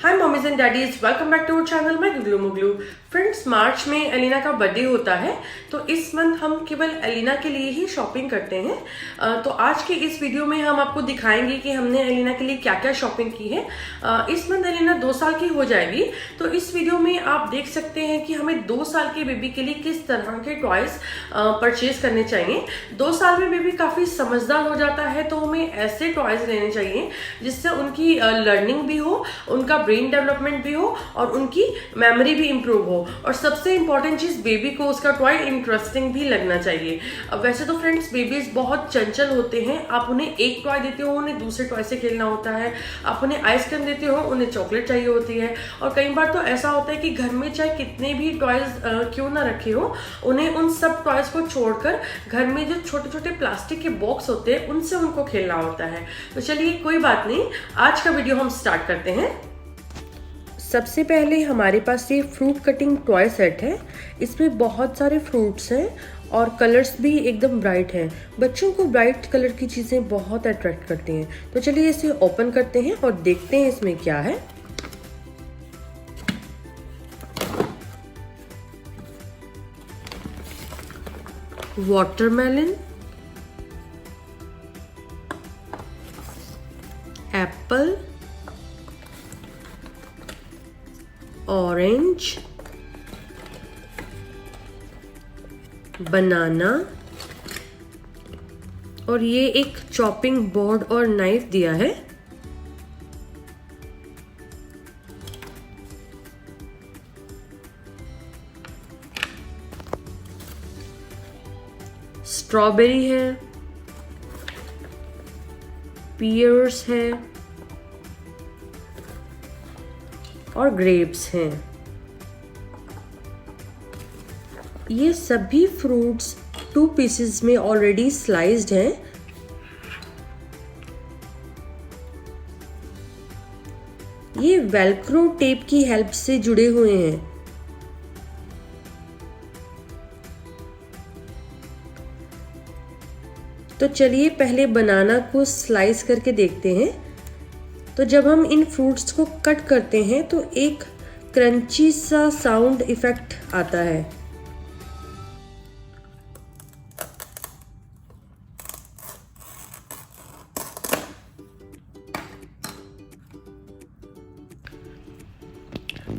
Hi mommies and daddies, welcome back to our channel. मैं Guglu मुगलू। Friends, मार्च में Elina का birthday होता है, तो इस मंथ हम केवल एलिना के लिए ही शॉपिंग करते हैं। तो आज के इस वीडियो में हम आपको दिखाएंगे कि हमने एलिना के लिए क्या क्या शॉपिंग की है। इस मंथ एलिना 2 साल की हो जाएगी, तो इस वीडियो में आप देख सकते हैं कि हमें 2 साल के बेबी के लिए किस तरह के टॉयज परचेज करने चाहिए। 2 साल में बेबी काफी समझदार हो जाता है, तो हमें ऐसे टॉयज लेने चाहिए जिससे उनकी लर्निंग भी हो, उनका ब्रेन डेवलपमेंट भी हो और उनकी मेमोरी भी इंप्रूव हो। और सबसे इंपॉर्टेंट चीज, बेबी को उसका टॉय इंटरेस्टिंग भी लगना चाहिए। अब वैसे तो फ्रेंड्स, बेबीज बहुत चंचल होते हैं। आप उन्हें एक टॉय देते हो, उन्हें दूसरे टॉय से खेलना होता है। आप उन्हें आइसक्रीम देते हो, उन्हें चॉकलेट चाहिए होती है। और कई बार तो ऐसा होता है कि घर में चाहे कितने भी टॉयज क्यों ना रखे हो, उन्हें उन सब टॉयज को छोड़कर घर में जो छोटे छोटे प्लास्टिक के बॉक्स होते हैं उनसे उनको खेलना होता है। तो चलिए, कोई बात नहीं, आज का वीडियो हम स्टार्ट करते हैं। सबसे पहले हमारे पास ये फ्रूट कटिंग टॉय सेट है। इसमें बहुत सारे फ्रूट्स हैं और कलर्स भी एकदम ब्राइट हैं। बच्चों को ब्राइट कलर की चीज़ें बहुत अट्रैक्ट करती हैं। तो चलिए इसे ओपन करते हैं और देखते हैं इसमें क्या है। वाटरमेलन, एप्पल, ऑरेंज, बनाना और ये एक चॉपिंग बोर्ड और नाइफ दिया है। स्ट्रॉबेरी है, पियर्स है और ग्रेप्स हैं। ये सभी फ्रूट्स 2 पीसेस में ऑलरेडी स्लाइस्ड हैं। ये वेलक्रो टेप की हेल्प से जुड़े हुए हैं। तो चलिए पहले बनाना को स्लाइस करके देखते हैं। तो जब हम इन फ्रूट्स को कट करते हैं तो एक क्रंची सा साउंड इफेक्ट आता है।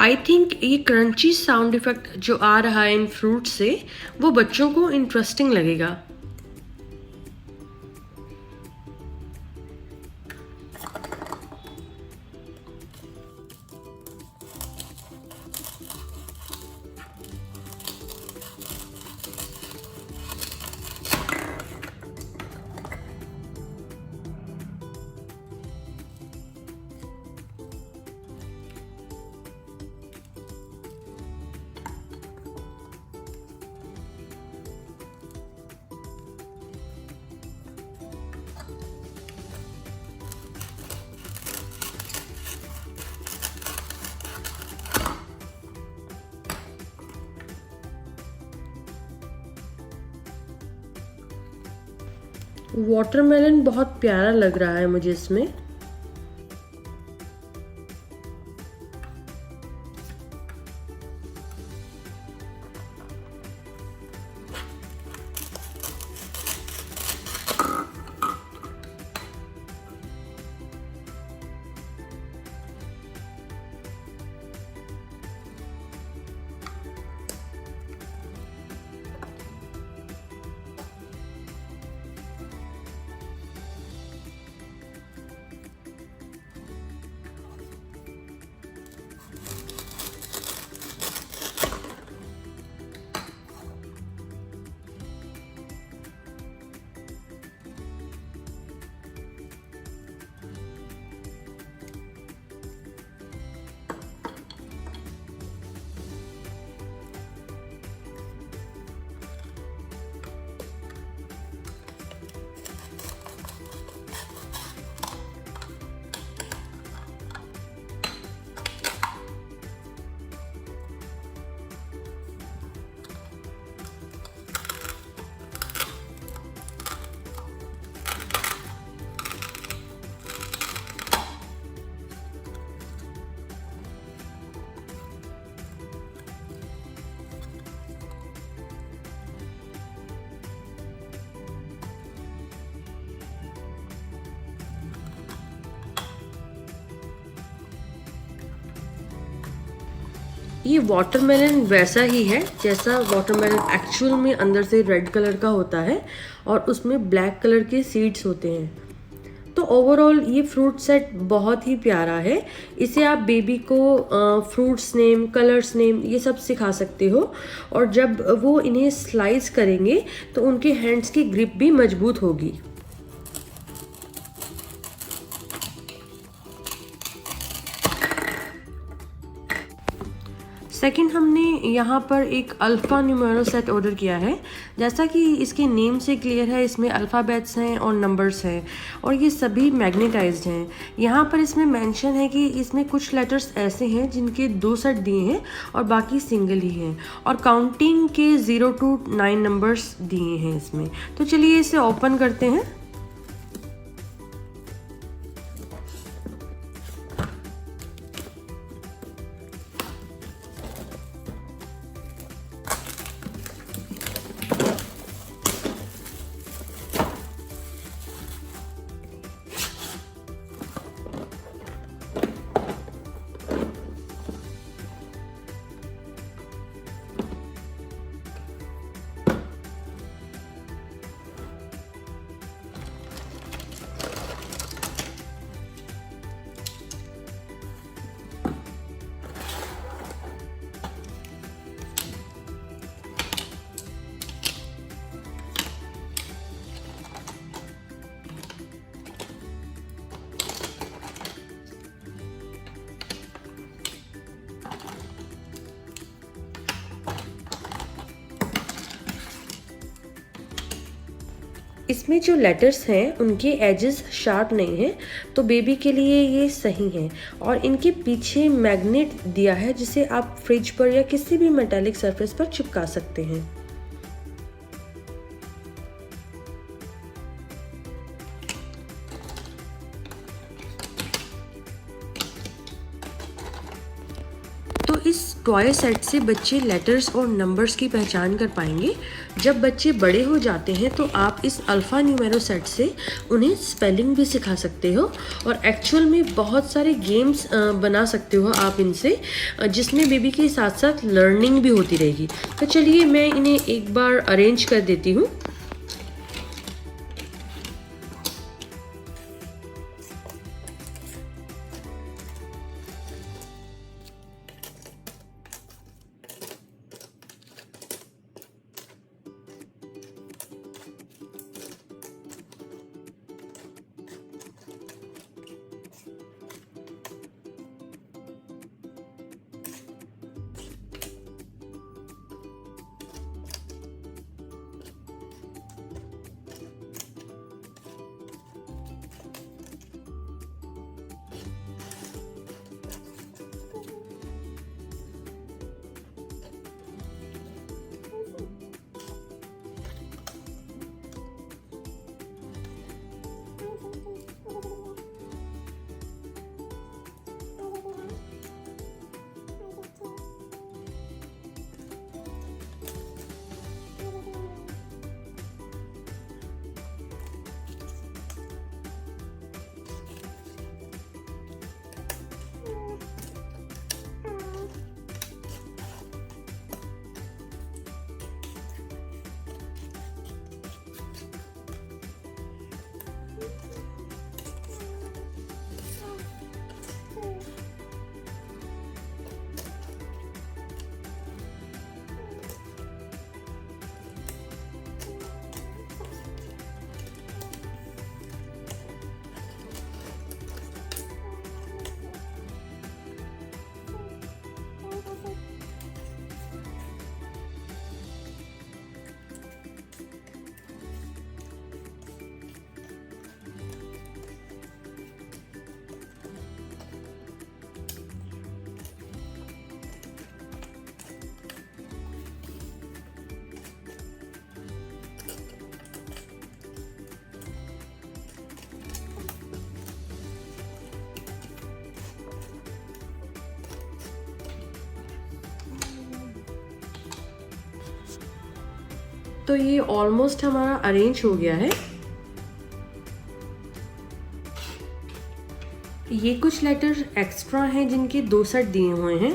आई थिंक ये क्रंची साउंड इफेक्ट जो आ रहा है इन फ्रूट से, वो बच्चों को इंटरेस्टिंग लगेगा। वाटरमेलन बहुत प्यारा लग रहा है मुझे इसमें। ये वाटरमेलन वैसा ही है जैसा वाटरमेलन एक्चुअल में अंदर से रेड कलर का होता है और उसमें ब्लैक कलर के सीड्स होते हैं। तो ओवरऑल ये फ्रूट सेट बहुत ही प्यारा है। इसे आप बेबी को फ्रूट्स नेम, कलर्स नेम ये सब सिखा सकते हो और जब वो इन्हें स्लाइस करेंगे तो उनके हैंड्स की ग्रिप भी मजबूत होगी। सेकंड, हमने यहाँ पर एक अल्फ़ा न्यूमेरो सेट ऑर्डर किया है। जैसा कि इसके नेम से क्लियर है, इसमें अल्फ़ाबेट्स हैं और नंबर्स हैं और ये सभी मैग्नेटाइज्ड हैं। यहाँ पर इसमें मेंशन है कि इसमें कुछ लेटर्स ऐसे हैं जिनके 2 सेट दिए हैं और बाकी सिंगल ही हैं और काउंटिंग के 0 to 9 नंबर्स दिए हैं इसमें। तो चलिए इसे ओपन करते हैं। इसमें जो लेटर्स हैं उनके एजेस शार्प नहीं हैं, तो बेबी के लिए ये सही हैं। और इनके पीछे मैग्नेट दिया है जिसे आप फ्रिज पर या किसी भी मेटालिक सरफेस पर चिपका सकते हैं। तो इस टॉय सेट से बच्चे लेटर्स और नंबर्स की पहचान कर पाएंगे। जब बच्चे बड़े हो जाते हैं तो आप इस अल्फ़ा न्यूमेरो सेट से उन्हें स्पेलिंग भी सिखा सकते हो और एक्चुअल में बहुत सारे गेम्स बना सकते हो आप इनसे, जिसमें बेबी के साथ साथ लर्निंग भी होती रहेगी। तो चलिए मैं इन्हें एक बार अरेंज कर देती हूँ। तो ये ऑलमोस्ट हमारा अरेंज हो गया है। ये कुछ लेटर एक्स्ट्रा हैं जिनके 2 सेट दिए हुए हैं।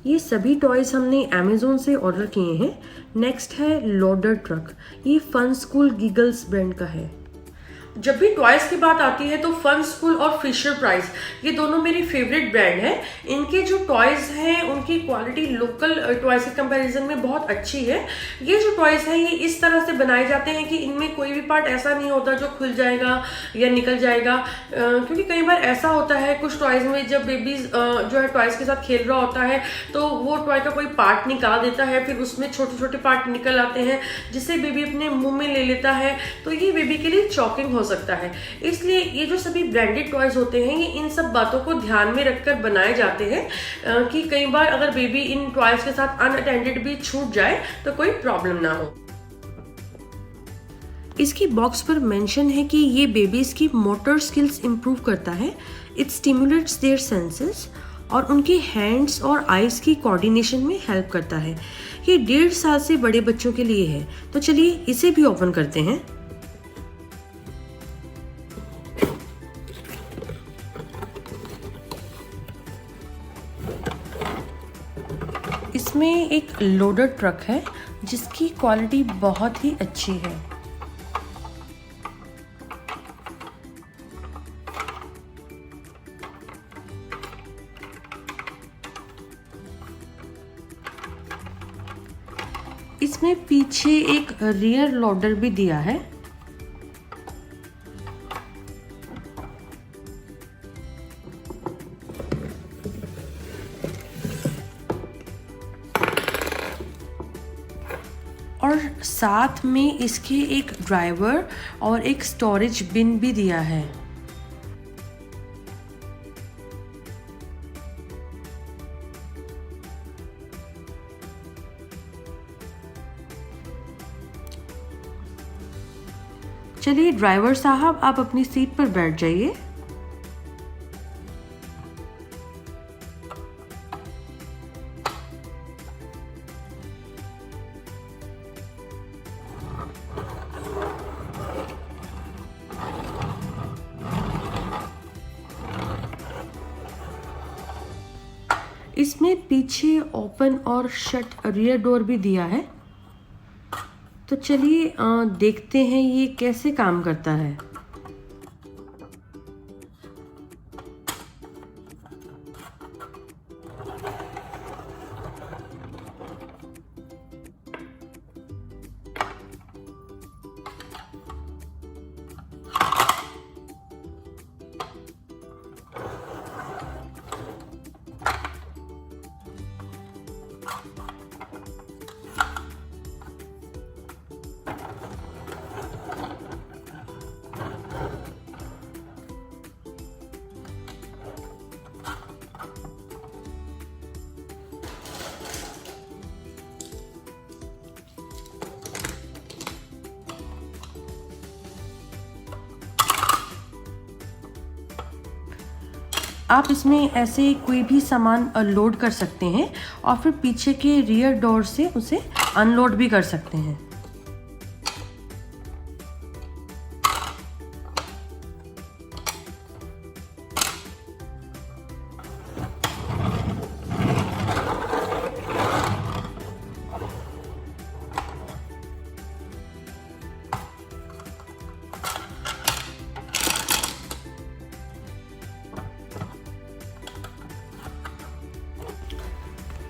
ये सभी टॉयज़ हमने अमेज़ोन से ऑर्डर किए हैं। नेक्स्ट है लोडर ट्रक। ये फन स्कूल गीगल्स ब्रांड का है। जब भी टॉयज की बात आती है तो फन स्कूल और फिशर प्राइस ये दोनों मेरी फेवरेट ब्रांड है। इनके जो टॉयज हैं उनकी क्वालिटी लोकल टॉयज के कंपैरिजन में बहुत अच्छी है। ये जो टॉयज हैं ये इस तरह से बनाए जाते हैं कि इनमें कोई भी पार्ट ऐसा नहीं होता जो खुल जाएगा या निकल जाएगा, क्योंकि कई बार ऐसा होता है कुछ टॉयज में जब बेबीज जो है टॉयज के साथ खेल रहा होता है तो वो टॉय का कोई पार्ट निकाल देता है, फिर उसमें छोटे छोटे पार्ट निकल आते हैं जिससे बेबी अपने मुंह में ले लेता है, तो ये बेबी के लिए चॉकिंग हो सकता है। इसलिए ये जो सभी ब्रांडेड टॉयज होते हैं ये इन सब बातों को ध्यान में रखकर बनाए जाते हैं कि कई बार अगर बेबी इन टॉयज के साथ अनअटेंडेड भी छूट जाए तो कोई प्रॉब्लम ना हो। इसकी बॉक्स पर मेंशन है कि ये बेबीज की मोटर स्किल्स इंप्रूव करता है, इट स्टिमुलेट्स देयर सेंसेस और उनके हैंड्स और आईज की कोऑर्डिनेशन में हेल्प करता है। ये 1.5 साल से बड़े बच्चों के लिए है। तो चलिए इसे भी ओपन करते हैं। इसमें एक लोडर ट्रक है जिसकी क्वालिटी बहुत ही अच्छी है। इसमें पीछे एक रियर लोडर भी दिया है। और साथ में इसके एक ड्राइवर और एक स्टोरेज बिन भी दिया है। चलिए ड्राइवर साहब आप अपनी सीट पर बैठ जाइए। इसमें पीछे ओपन और शट रियर डोर भी दिया है। तो चलिए देखते हैं ये कैसे काम करता है। आप इसमें ऐसे कोई भी सामान लोड कर सकते हैं और फिर पीछे के रियर डोर से उसे अनलोड भी कर सकते हैं।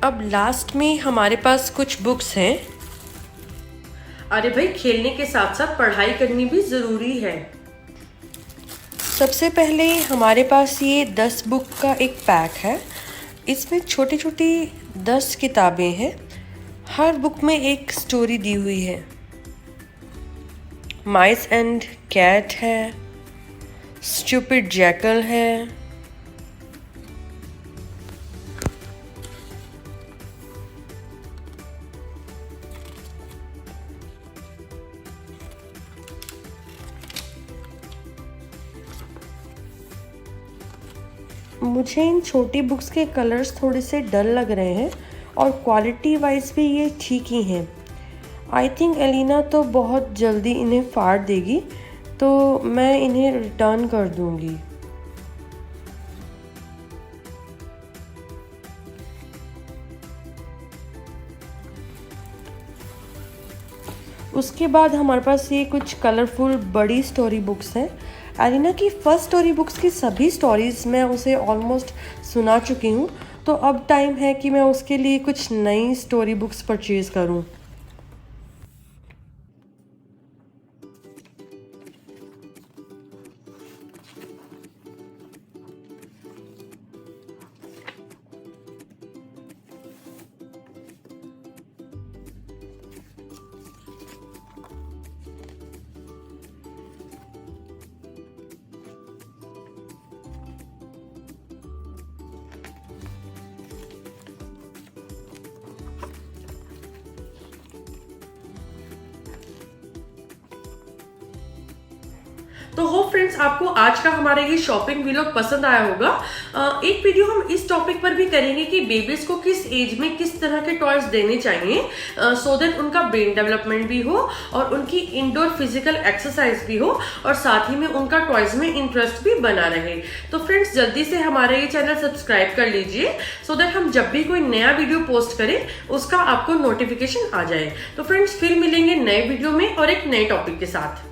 अब लास्ट में हमारे पास कुछ बुक्स हैं। अरे भाई, खेलने के साथ साथ पढ़ाई करनी भी ज़रूरी है। सबसे पहले हमारे पास ये 10 बुक का एक पैक है। इसमें छोटी छोटी 10 किताबें हैं। हर बुक में एक स्टोरी दी हुई है। माइस एंड कैट है, स्टूपिड जैकल है, मुझे इन छोटी बुक्स के कलर्स थोड़े से डल लग रहे हैं और क्वालिटी वाइज भी ये ठीक ही हैं। आई थिंक एलिना तो बहुत जल्दी इन्हें फाड़ देगी, तो मैं इन्हें रिटर्न कर दूंगी। उसके बाद हमारे पास ये कुछ कलरफुल बड़ी स्टोरी बुक्स हैं। एलिना की फर्स्ट स्टोरी बुक्स की सभी स्टोरीज़ मैं उसे ऑलमोस्ट सुना चुकी हूँ, तो अब टाइम है कि मैं उसके लिए कुछ नई स्टोरी बुक्स परचेज़ करूँ। तो होप फ्रेंड्स आपको आज का हमारा ये शॉपिंग व्लॉग पसंद आया होगा। एक वीडियो हम इस टॉपिक पर भी करेंगे कि बेबीज को किस एज में किस तरह के टॉयज देने चाहिए, सो दैट उनका ब्रेन डेवलपमेंट भी हो और उनकी इंडोर फिजिकल एक्सरसाइज भी हो और साथ ही में उनका टॉयज में इंटरेस्ट भी बना रहे। तो फ्रेंड्स जल्दी से हमारा ये चैनल सब्सक्राइब कर लीजिए, सो दैट हम जब भी कोई नया वीडियो पोस्ट करें उसका आपको नोटिफिकेशन आ जाए। तो फ्रेंड्स फिर मिलेंगे नए वीडियो में और एक नए टॉपिक के साथ।